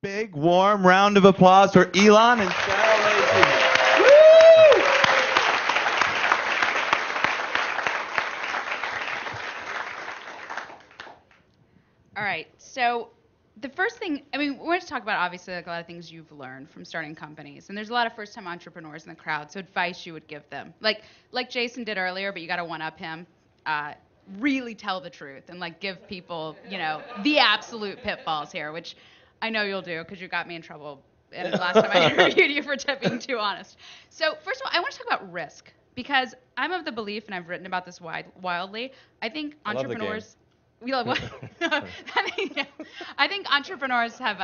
big, warm round of applause for Elon and Sarah Lacy. All right, so the first thing, I mean, we're going to talk about obviously like a lot of things you've learned from starting companies, and there's a lot of first-time entrepreneurs in the crowd. So advice you would give them, like Jason did earlier, but you got to one-up him. Really tell the truth and like give people, you know, the absolute pitfalls here, which I know you'll do because you got me in trouble and the last time I interviewed you for being too honest. So first of all, I want to talk about risk because I'm of the belief, and I've written about this wildly. I think entrepreneurs. We love what? I think entrepreneurs have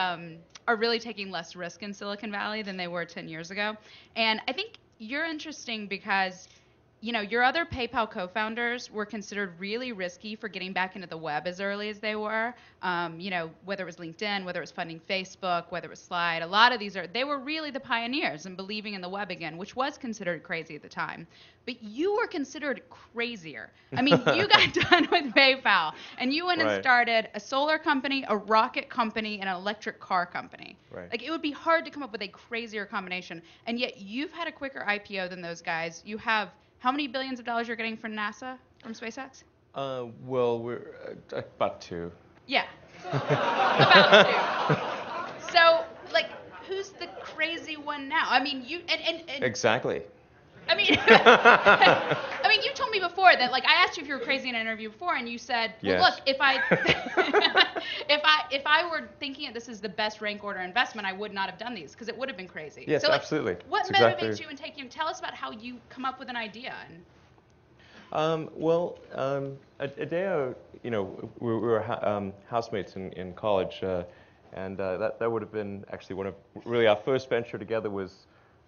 are really taking less risk in Silicon Valley than they were 10 years ago, and I think you're interesting because, you know, your other PayPal co-founders were considered really risky for getting back into the web as early as they were. You know, whether it was LinkedIn, whether it was funding Facebook, whether it was Slide, a lot of these they were really the pioneers in believing in the web again, which was considered crazy at the time. But you were considered crazier. I mean, you got done with PayPal, and you went and started a solar company, a rocket company, and an electric car company. Right. Like, it would be hard to come up with a crazier combination, and yet you've had a quicker IPO than those guys. You have how many billions of dollars you're getting from NASA, from SpaceX? Well, we're about 2. Yeah, about 2. So, like, who's the crazy one now? I mean, you and Exactly. I mean, I mean, you told me before that, like, I asked you if you were crazy in an interview before, and you said, well, Yes. look, if I were thinking that this is the best rank order investment, I would not have done these because it would have been crazy. Yes, so, like, absolutely. What That's motivates exactly. you in taking? Tell us about how you come up with an idea. Adeo, you know, we were housemates in college, and that would have been actually one of really our first venture together was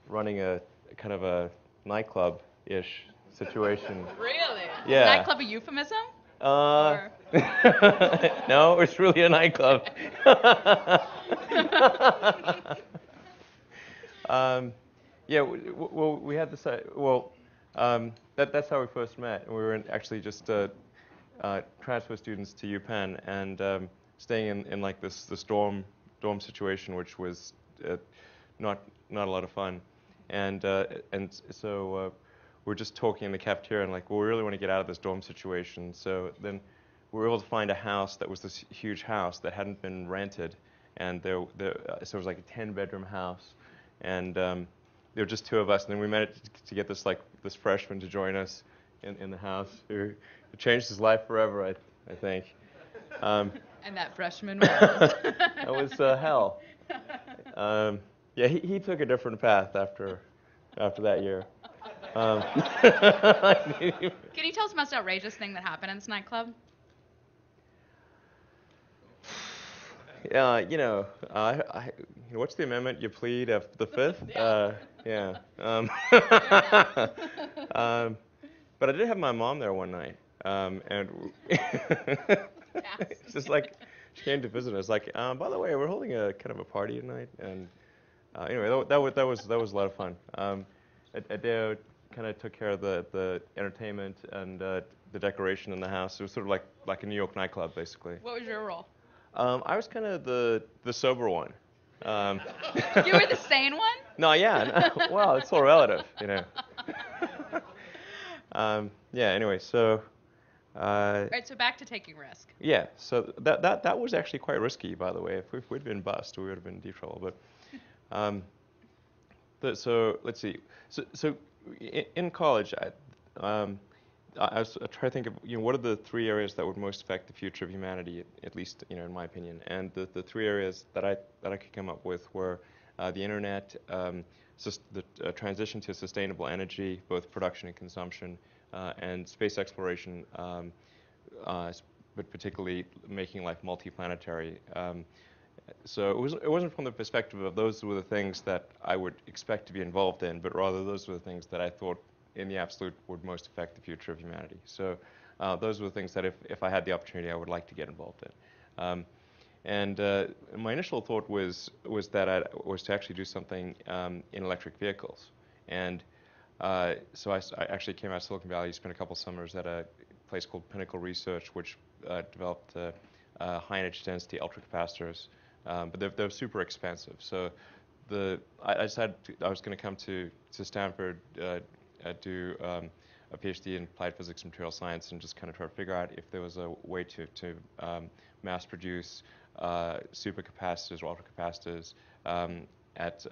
running a kind of a nightclub-ish situation. Really? Yeah. Is nightclub a euphemism? No, it's really a nightclub. Yeah, well, we had this. That's how we first met. We were actually just transfer students to UPenn and staying in like this dorm situation, which was not a lot of fun. And so we're just talking in the cafeteria and like, well, we really want to get out of this dorm situation. So then we were able to find a house that was this huge house that hadn't been rented, and so it was like a 10-bedroom house, and there were just 2 of us. And then we managed to get this freshman to join us in the house. It changed his life forever, I think. And that freshman was? That was hell. Yeah, he took a different path after that year. Can you tell us the most outrageous thing that happened in this nightclub? You know, what's the amendment you plead after the 5th? Yeah. But I did have my mom there one night, and it's just like she came to visit us. Like, by the way, we're holding a kind of a party tonight, and anyway, that was a lot of fun. Adeo kind of took care of the entertainment and the decoration in the house. It was sort of like a New York nightclub, basically. What was your role? I was kind of the sober one. You were the sane one? No, yeah. Well, it's all relative, you know. Yeah. Anyway, so. Right. So back to taking risk. Yeah. So that was actually quite risky, by the way. If we'd been bust, we would have been in deep trouble. But so let's see. So in college, I was trying to think of what are the 3 areas that would most affect the future of humanity, at least in my opinion. And the 3 areas that I could come up with were the internet, the transition to sustainable energy, both production and consumption, and space exploration, but particularly making life multiplanetary. So it wasn't from the perspective of those were the things that I would expect to be involved in, but rather those were the things that I thought in the absolute would most affect the future of humanity. So those were the things that if I had the opportunity, I would like to get involved in. And my initial thought was that I was to actually do something in electric vehicles. And so I actually came out of Silicon Valley, spent a couple summers at a place called Pinnacle Research, which developed high energy density ultracapacitors but they're super expensive. So I decided I was going to come to Stanford, do a PhD in applied physics and material science, and just kind of try to figure out if there was a way to mass produce supercapacitors or ultracapacitors at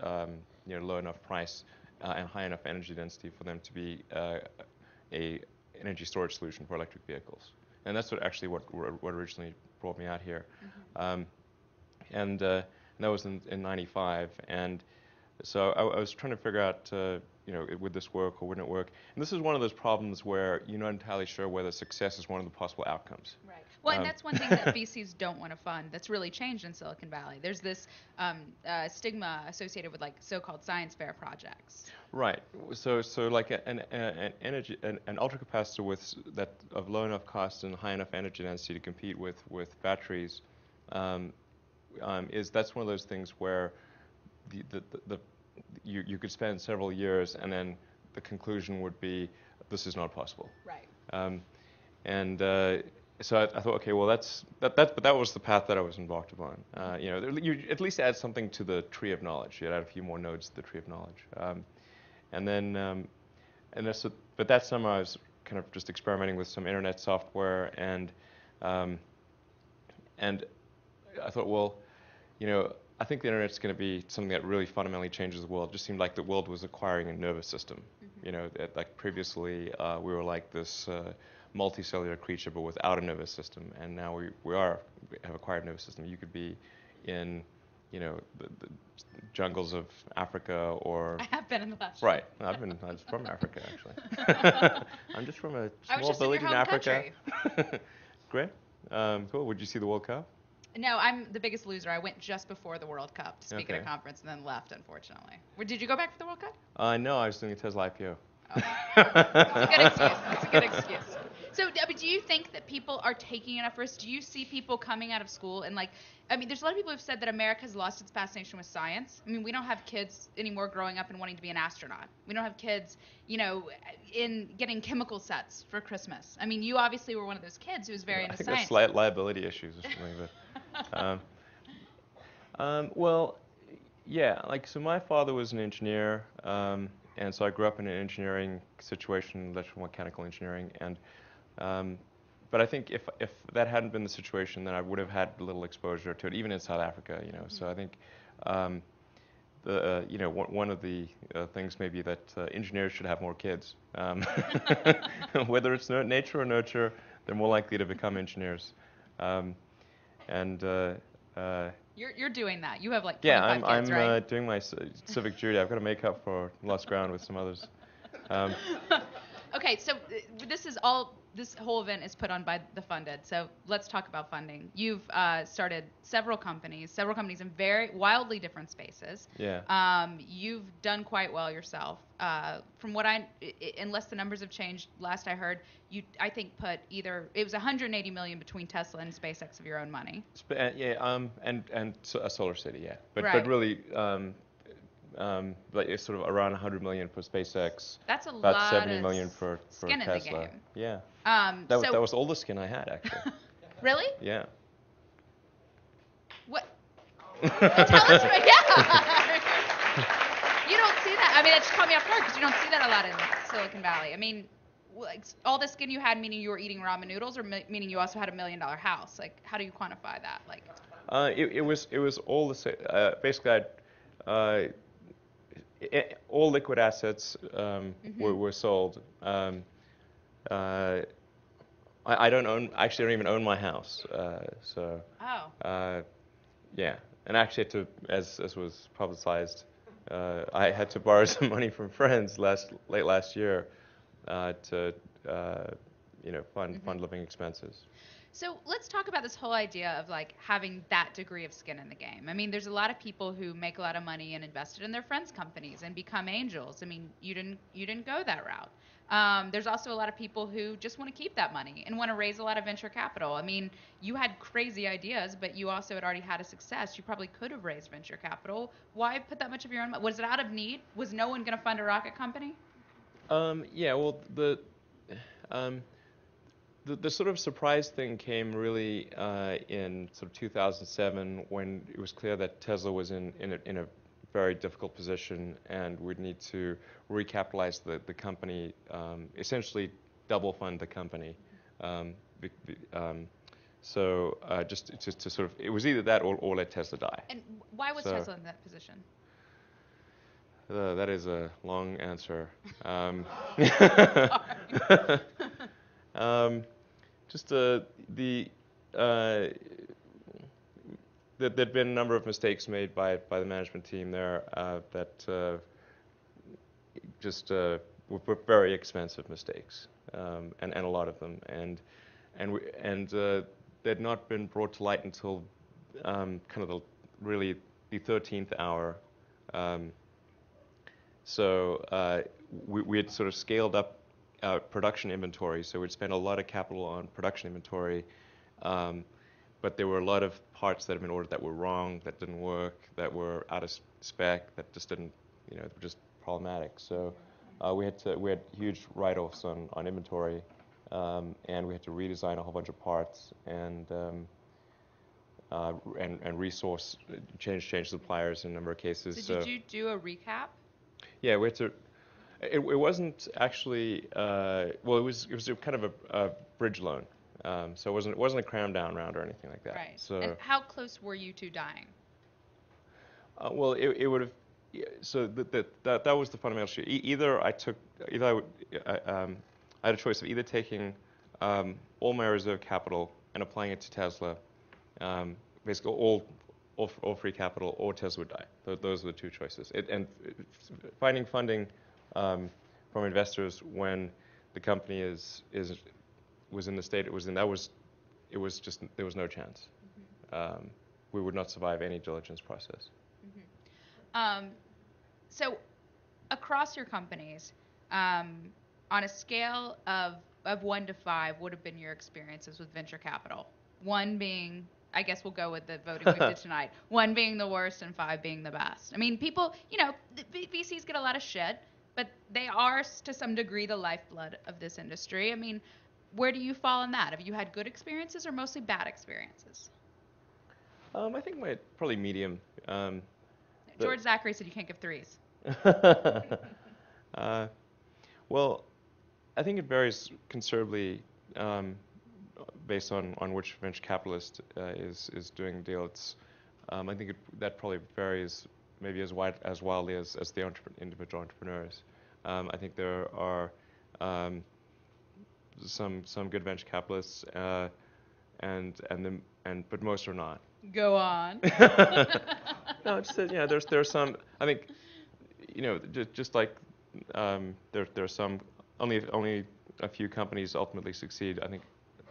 low enough price and high enough energy density for them to be a energy storage solution for electric vehicles. And that's what originally brought me out here. And that was in '95. And so I was trying to figure out, would this work or wouldn't it work? And this is one of those problems where you're not entirely sure whether success is one of the possible outcomes. Right. Well, and that's one thing that VCs don't want to fund. That's really changed in Silicon Valley. There's this stigma associated with like so-called science fair projects. Right. So like an ultracapacitor of low enough cost and high enough energy density to compete with batteries, that's one of those things where you could spend several years and then the conclusion would be this is not possible. Right. So I thought, okay, well but that was the path that I was embarked upon. You at least add something to the tree of knowledge. You add a few more nodes to the tree of knowledge. But that summer I was kind of just experimenting with some internet software, and I thought, well, I think the internet's going to be something that really fundamentally changes the world. It just seemed like the world was acquiring a nervous system. Like previously we were like this multicellular creature but without a nervous system, and now we have acquired a nervous system. You could be in the jungles of Africa, or I have been in the last. Right. I was from Africa, actually. I'm just from a small village in Africa. Great. Cool. Would you see the World Cup? No, I'm the biggest loser. I went just before the World Cup to speak at a conference and then left, unfortunately. Did you go back for the World Cup? No, I was doing a Tesla IPO. Oh. That's a good excuse. That's a good excuse. So, do you think that people are taking enough risks? Do you see people coming out of school and there's a lot of people who've said that America has lost its fascination with science. I mean, we don't have kids anymore growing up and wanting to be an astronaut. We don't have kids, in getting chemical sets for Christmas. I mean, you obviously were one of those kids who was very into science. I think that's slight liability issues or something. Well, yeah. So my father was an engineer, and so I grew up in an engineering situation, electrical mechanical engineering, and but I think if that hadn't been the situation, then I would have had little exposure to it, even in South Africa. So I think one of the things maybe that engineers should have more kids. Whether it's nature or nurture, they're more likely to become engineers. You're doing that. You have like 25 yeah, kids, right? I'm doing my civic duty. I've got to make up for lost ground with some others. Okay, so this whole event is put on by the funded. So let's talk about funding. You've started several companies in very wildly different spaces. Yeah. You've done quite well yourself. From what unless the numbers have changed, last I heard, you I think put it was 180 million between Tesla and SpaceX of your own money. And SolarCity, yeah. But right. really, it's sort of around 100 million for SpaceX. That's about 70 million for skin Tesla. in the game. Yeah. That was all the skin I had, actually. Really? Yeah. What? Tell us about yeah. You don't see that. I mean, that just caught me off guard because you don't see that a lot in Silicon Valley. I mean, all the skin you had, meaning you were eating ramen noodles, or meaning you also had $1 million house. How do you quantify that? It was all the same. Basically, all liquid assets were sold. I don't even own my house. Yeah, and actually, as was publicized, I had to borrow some money from friends late last year to fund living expenses. So let's talk about this whole idea of having that degree of skin in the game. I mean, there's a lot of people who make a lot of money and invested in their friends' companies and become angels. I mean, you didn't go that route. There's also a lot of people who just want to keep that money and want to raise a lot of venture capital. I mean, you had crazy ideas, but you also had already had a success. You probably could have raised venture capital. Why put that much of your own money? Was it out of need? Was no one going to fund a rocket company? Yeah. Well, The sort of surprise thing came really in sort of 2007 when it was clear that Tesla was in a very difficult position and would need to recapitalize the company, essentially double fund the company. So just to sort of, it was either that or let Tesla die. And why was Tesla in that position? That is a long answer. Just there'd been a number of mistakes made by the management team there that just were very expensive mistakes, and a lot of them, and they'd not been brought to light until kind of really the 13th hour. So we had sort of scaled up our production inventory, so we'd spent a lot of capital on production inventory, but there were a lot of parts that had been ordered that were wrong, that didn't work, that were out of spec, that just didn't, were just problematic. So we had huge write-offs on inventory, and we had to redesign a whole bunch of parts and resource change suppliers in a number of cases. So did you do a recap? Yeah, we had to. It wasn't actually. Well, it was kind of a bridge loan, so it wasn't a cram down round or anything like that. Right. So. And how close were you to dying? Well, it would have. So that was the fundamental issue. I had a choice of either taking all my reserve capital and applying it to Tesla, basically all free capital, or Tesla would die. Those were the two choices. And finding funding from investors when the company was in the state it was in, it was just, there was no chance. Mm-hmm. We would not survive any diligence process. Mm-hmm. So across your companies, on a scale of 1 to 5, what have been your experiences with venture capital? 1 being, I guess we'll go with the voting we did tonight. 1 being the worst and 5 being the best. I mean, people, the VCs get a lot of shit, but they are to some degree the lifeblood of this industry. I mean, where do you fall in that? Have you had good experiences or mostly bad experiences? I think probably medium. George Zachary said you can't give 3s. Well, I think it varies considerably based on which venture capitalist is doing the deal. I think that probably varies maybe as wildly as the individual entrepreneurs. I think there are some good venture capitalists, but most are not. Go on. No, it's there's some. I think just like there are some. Only a few companies ultimately succeed. I think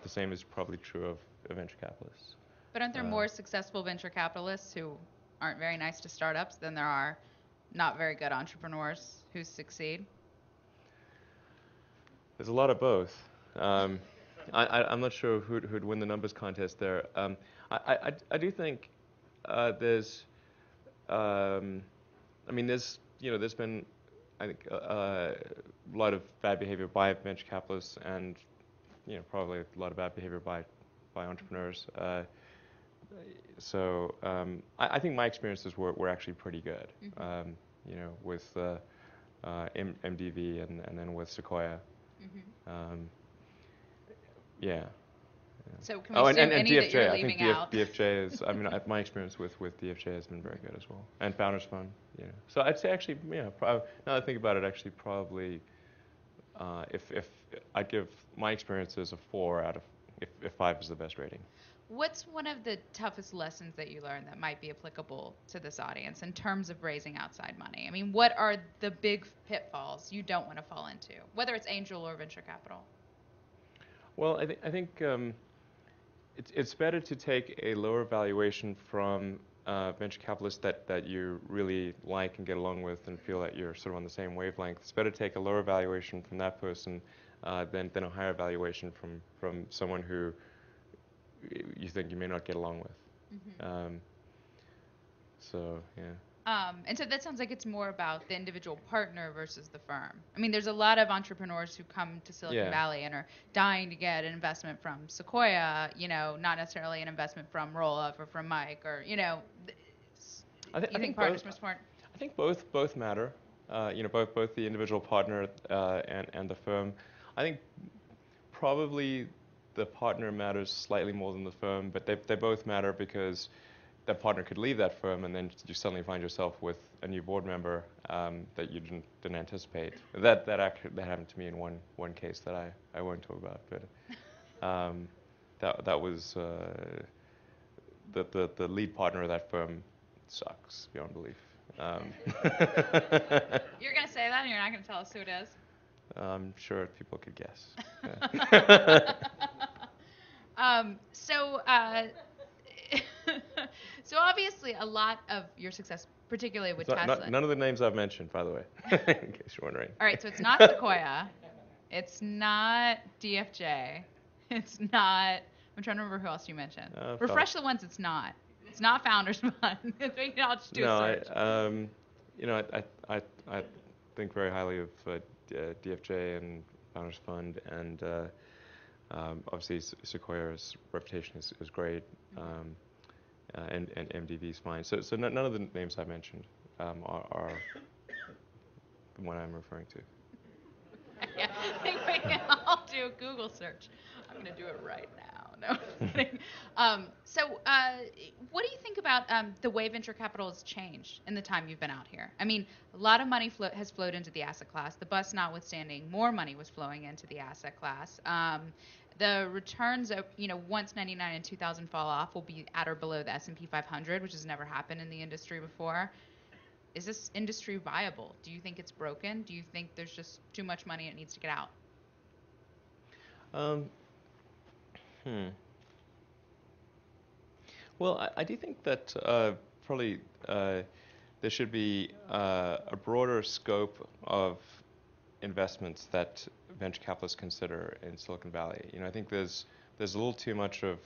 the same is probably true of venture capitalists. But aren't there more successful venture capitalists who aren't very nice to startups than there are not very good entrepreneurs who succeed? There's a lot of both. I'm not sure who'd win the numbers contest there. I do think there's. There's been, I think, a lot of bad behavior by venture capitalists, and probably a lot of bad behavior by entrepreneurs. So I think my experiences were actually pretty good. Mm-hmm. With MDV and then with Sequoia. Mm-hmm. Yeah. So can we assume any DFJ, that you're I leaving think out? DFJ is. My experience with DFJ has been very good as well, and Founders Fund. So I'd say actually, now that I think about it, actually probably, if I'd give my experiences a 4 out of if 5 is the best rating. What's one of the toughest lessons that you learned that might be applicable to this audience in terms of raising outside money? I mean, what are the big pitfalls you don't want to fall into, whether it's angel or venture capital? Well, I think it's better to take a lower valuation from venture capitalists that you really like and get along with and feel that you're sort of on the same wavelength. It's better to take a lower valuation from that person than a higher valuation from someone who you think you may not get along with. Mm-hmm. So, yeah. And so that sounds like it's more about the individual partner versus the firm. I mean, there's a lot of entrepreneurs who come to Silicon Yeah. Valley and are dying to get an investment from Sequoia, not necessarily an investment from Roll-Up or from Mike or, you think partners must support? I think both matter. Both the individual partner and the firm. I think probably the partner matters slightly more than the firm, but they both matter because that partner could leave that firm and then you suddenly find yourself with a new board member that you didn't anticipate. That happened to me in one case that I won't talk about, but that was the lead partner of that firm sucks beyond belief. You're going to say that and you're not going to tell us who it is? I'm sure people could guess. So obviously a lot of your success, particularly with Tesla. None of the names I've mentioned, by the way, in case you're wondering. All right, so it's not Sequoia. It's not DFJ. It's not, I'm trying to remember who else you mentioned. Refresh the ones it's not. It's not Founders Fund. I'll just do a search. I think very highly of DFJ and Founders Fund, and obviously Sequoia's reputation is great, and MDV is fine. So none of the names I mentioned are the one I'm referring to. Yeah, I think I'll do a Google search. I'm going to do it right now. No, I'm kidding. What do you think about the way venture capital has changed in the time you've been out here? I mean, a lot of money has flowed into the asset class. The bust notwithstanding, more money was flowing into the asset class. The returns of, once 99 and 2000 fall off, will be at or below the S&P 500, which has never happened in the industry before. Is this industry viable? Do you think it's broken? Do you think there's just too much money and it needs to get out? Well, I do think that probably there should be a broader scope of investments that venture capitalists consider in Silicon Valley. I think there's a little too much of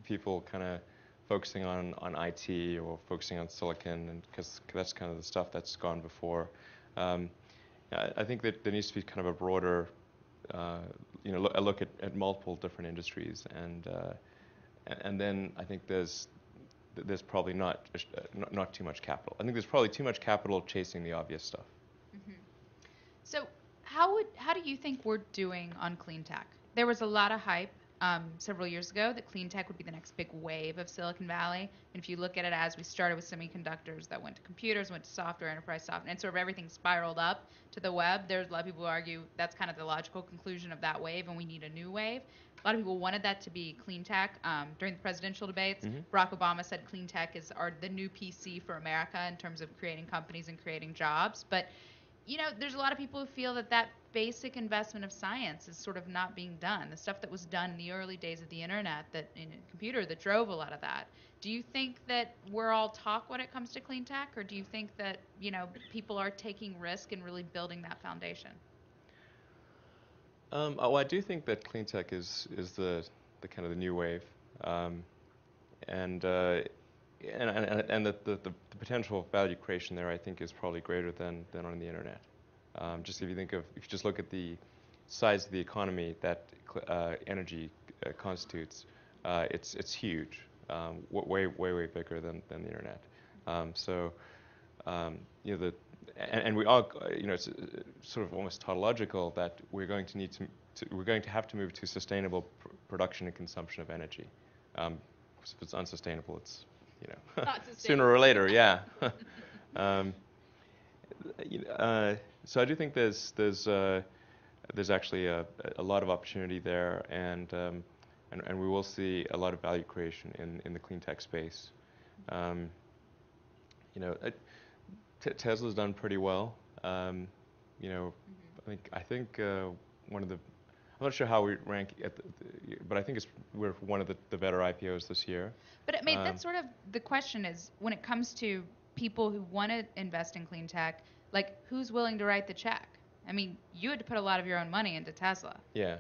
people kind of focusing on IT or focusing on silicon, and because that's kind of the stuff that's gone before. I think that there needs to be kind of a broader, a look at multiple different industries, and then I think there's probably not too much capital. I think there's probably too much capital chasing the obvious stuff. Mm-hmm. So how do you think we're doing on clean tech? There was a lot of hype several years ago that clean tech would be the next big wave of Silicon Valley. And if you look at it as we started with semiconductors that went to computers, went to software, enterprise software, and sort of everything spiraled up to the web, there's a lot of people who argue that's kind of the logical conclusion of that wave and we need a new wave. A lot of people wanted that to be clean tech. During the presidential debates, Barack Obama said clean tech is the new PC for America in terms of creating companies and creating jobs. But there's a lot of people who feel that basic investment of science is sort of not being done. The stuff that was done in the early days of the internet, that in a computer, that drove a lot of that. Do you think that we're all talk when it comes to clean tech, or do you think that people are taking risk and really building that foundation? I do think that clean tech is the kind of the new wave, and the potential value creation there, I think, is probably greater than on the internet. Just if you just look at the size of the economy that energy constitutes, it's huge, way bigger than the internet. And we are, it's sort of almost tautological that we're going to have to move to sustainable production and consumption of energy. If it's unsustainable, it's sooner or later, yeah. So I do think there's actually a lot of opportunity there, and we will see a lot of value creation in the clean tech space. Tesla's done pretty well. I think one of the, I'm not sure how we rank but I think we're one of the better IPOs this year. But I mean, that's sort of the question is, when it comes to people who want to invest in clean tech, like, who's willing to write the check? I mean, you had to put a lot of your own money into Tesla. Yeah.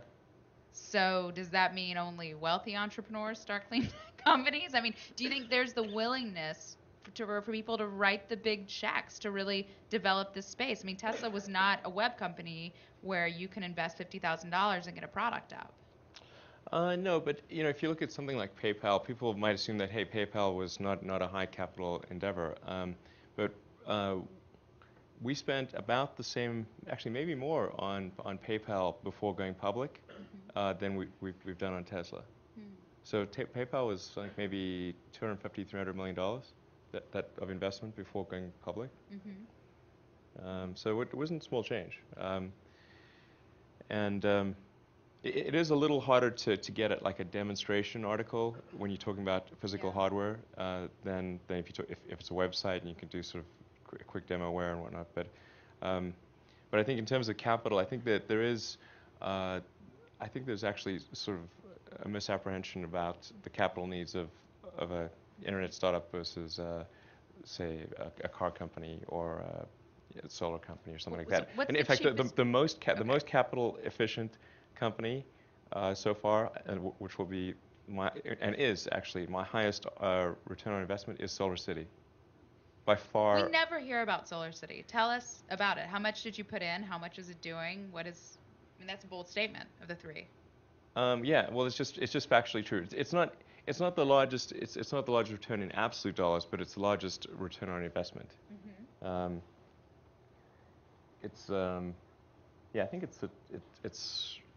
So does that mean only wealthy entrepreneurs start clean tech companies? I mean, do you think there's the willingness for people to write the big checks to really develop this space. I mean, Tesla was not a web company where you can invest $50,000 and get a product out. No, but if you look at something like PayPal, people might assume that hey, PayPal was not a high capital endeavor, but we spent about the same, actually maybe more on PayPal before going public than we've done on Tesla. So PayPal was like maybe $250, $300 million that of investment before going public. So it wasn't small change, and it is a little harder to get at like a demonstration article when you're talking about physical hardware than if it's a website and you can do sort of a quick demoware and whatnot. But I think in terms of capital, I think that there is I think there's actually sort of a misapprehension about the capital needs of a internet startup versus say a car company or a solar company or something like that. What's And in the fact, cheapest? the most capital efficient company so far, and which will be is actually my highest return on investment, is SolarCity. By far. We never hear about SolarCity. Tell us about it. How much did you put in? How much is it doing? I mean, that's a bold statement of the three. Yeah, well, it's just factually true. It's not the largest. It's not the largest return in absolute dollars, but it's the largest return on investment. Yeah, I think it's at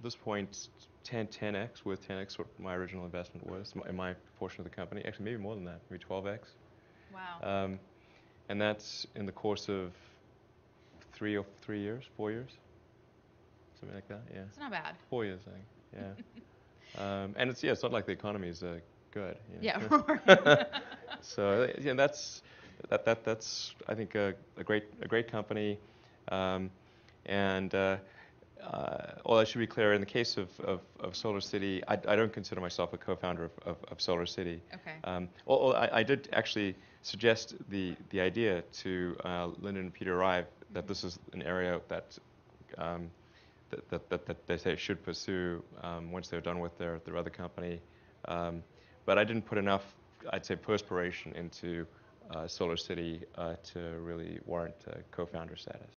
this point 10x worth 10x what my original investment was in my portion of the company. Actually, maybe more than that, maybe 12x. Wow. And that's in the course of 4 years, something like that. Yeah. It's not bad. 4 years, I think. Yeah. And it's not like the economy is good. Yeah. So yeah, that's I think a great company, and well, I should be clear. In the case of SolarCity, I don't consider myself a co-founder of SolarCity. Okay. Well, I did actually suggest the idea to Lyndon and Peter Rive that this is an area that they say should pursue once they're done with their other company. But I didn't put enough, I'd say, perspiration into SolarCity to really warrant co-founder status.